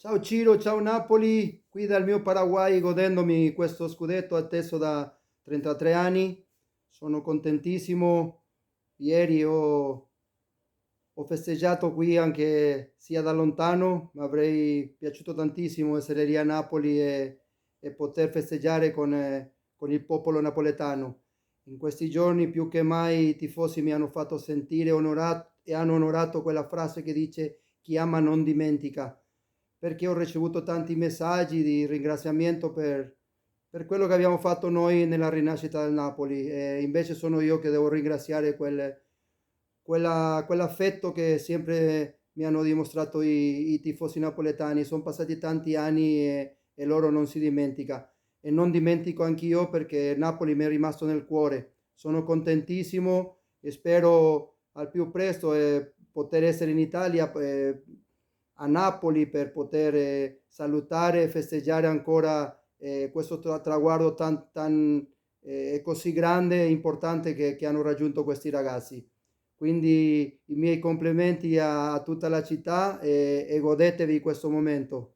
Ciao Ciro, ciao Napoli, qui dal mio Paraguay godendomi questo scudetto atteso da 33 anni. Sono contentissimo. Ieri ho festeggiato qui anche sia da lontano, mi avrei piaciuto tantissimo essere lì a Napoli e poter festeggiare con il popolo napoletano. In questi giorni più che mai i tifosi mi hanno fatto sentire onorato e hanno onorato quella frase che dice chi ama non dimentica, perché ho ricevuto tanti messaggi di ringraziamento per quello che abbiamo fatto noi nella rinascita del Napoli, e invece sono io che devo ringraziare quell'affetto che sempre mi hanno dimostrato i tifosi napoletani. Sono passati tanti anni e loro non si dimentica. E non dimentico anch'io perché Napoli mi è rimasto nel cuore. Sono contentissimo e spero al più presto poter essere in Italia, a Napoli, per poter salutare e festeggiare ancora questo traguardo così grande e importante che hanno raggiunto questi ragazzi. Quindi i miei complimenti a tutta la città e godetevi questo momento.